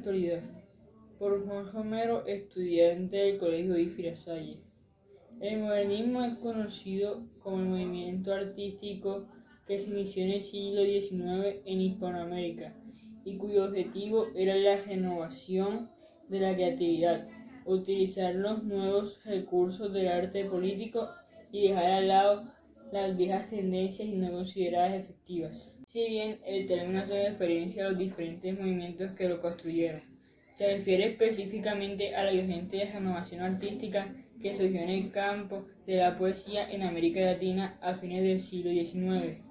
actualidad. Por Juan Romero, estudiante del Colegio Ifirasalle. El modernismo es conocido como el movimiento artístico que se inició en el siglo XIX en Hispanoamérica y cuyo objetivo era la renovación de la creatividad, utilizar los nuevos recursos del arte político y dejar al lado las viejas tendencias y no consideradas efectivas. Si bien el término hace referencia a los diferentes movimientos que lo construyeron, se refiere específicamente a la vigente renovación artística que surgió en el campo de la poesía en América Latina a fines del siglo XIX.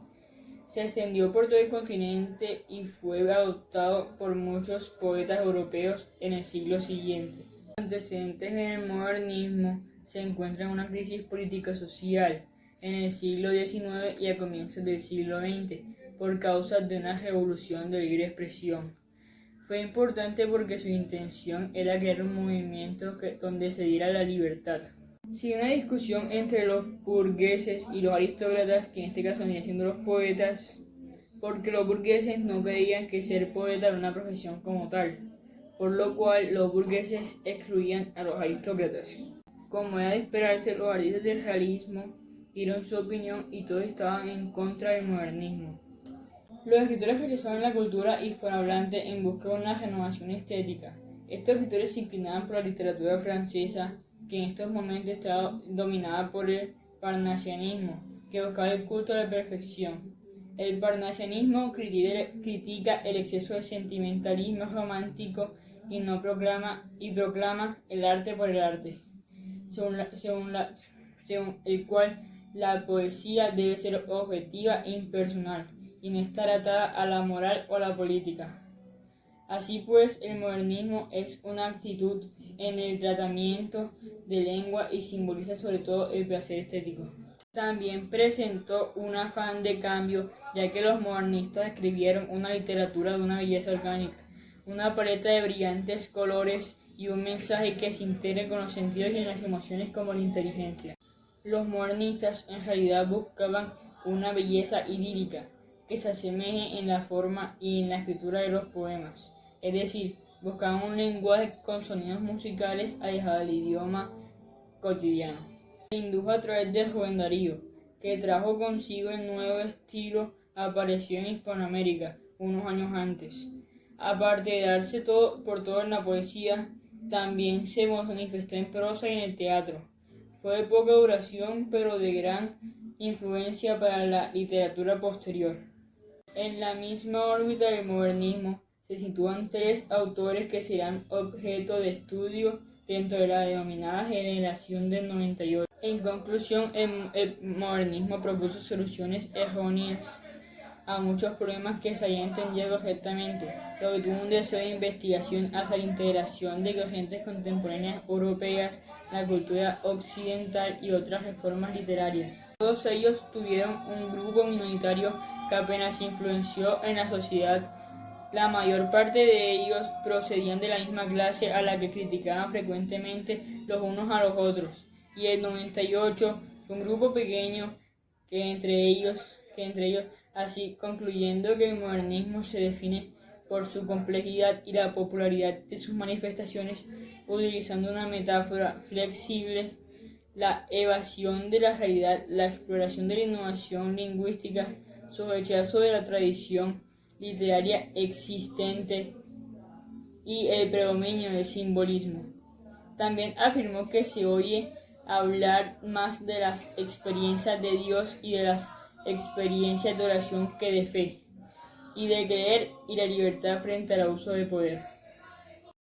Se extendió por todo el continente y fue adoptado por muchos poetas europeos en el siglo siguiente. Los antecedentes en el modernismo se encuentran en una crisis política-social en el siglo XIX y a comienzos del siglo XX por causa de una revolución de libre expresión. Fue importante porque su intención era crear un movimiento donde se diera la libertad. Si una discusión entre los burgueses y los aristócratas, que en este caso venían siendo los poetas, porque los burgueses no creían que ser poeta era una profesión como tal, por lo cual los burgueses excluían a los aristócratas. Como era de esperarse, los artistas del realismo dieron su opinión y todos estaban en contra del modernismo. Los escritores rechazaban la cultura hispanohablante en busca de una renovación estética. Estos escritores se inclinaban por la literatura francesa, que en estos momentos estaba dominada por el parnasianismo, que buscaba el culto a la perfección. El parnasianismo critica el exceso de sentimentalismo romántico y proclama el arte por el arte, según el cual la poesía debe ser objetiva e impersonal y no estar atada a la moral o a la política. Así pues, el modernismo es una actitud en el tratamiento de lengua y simboliza sobre todo el placer estético. También presentó un afán de cambio, ya que los modernistas escribieron una literatura de una belleza orgánica, una paleta de brillantes colores y un mensaje que se integre con los sentidos y las emociones como la inteligencia. Los modernistas en realidad buscaban una belleza idílica que se asemeje en la forma y en la escritura de los poemas, es decir, buscaban un lenguaje con sonidos musicales alejado del idioma cotidiano. Se indujo a través del Rubén Darío, que trajo consigo el nuevo estilo apareció en Hispanoamérica unos años antes. Aparte de darse por todo en la poesía, también se manifestó en prosa y en el teatro. Fue de poca duración, pero de gran influencia para la literatura posterior. En la misma órbita del modernismo se sitúan tres autores que serán objeto de estudio dentro de la denominada generación del 98. En conclusión, el modernismo propuso soluciones erróneas a muchos problemas que se habían entendido correctamente, lo que tuvo un deseo de investigación hacia la integración de corrientes contemporáneas europeas, la cultura occidental y otras reformas literarias. Todos ellos tuvieron un grupo minoritario que apenas influenció en la sociedad. La mayor parte de ellos procedían de la misma clase a la que criticaban frecuentemente los unos a los otros, y el 98 fue un grupo pequeño que entre ellos, así concluyendo que el modernismo se define por su complejidad y la popularidad de sus manifestaciones, utilizando una metáfora flexible, la evasión de la realidad, la exploración de la innovación lingüística, su rechazo de la tradición literaria existente y el predominio del simbolismo. También afirmó que se oye hablar más de las experiencias de Dios y de las experiencias de oración que de fe, y de creer y la libertad frente al abuso de poder.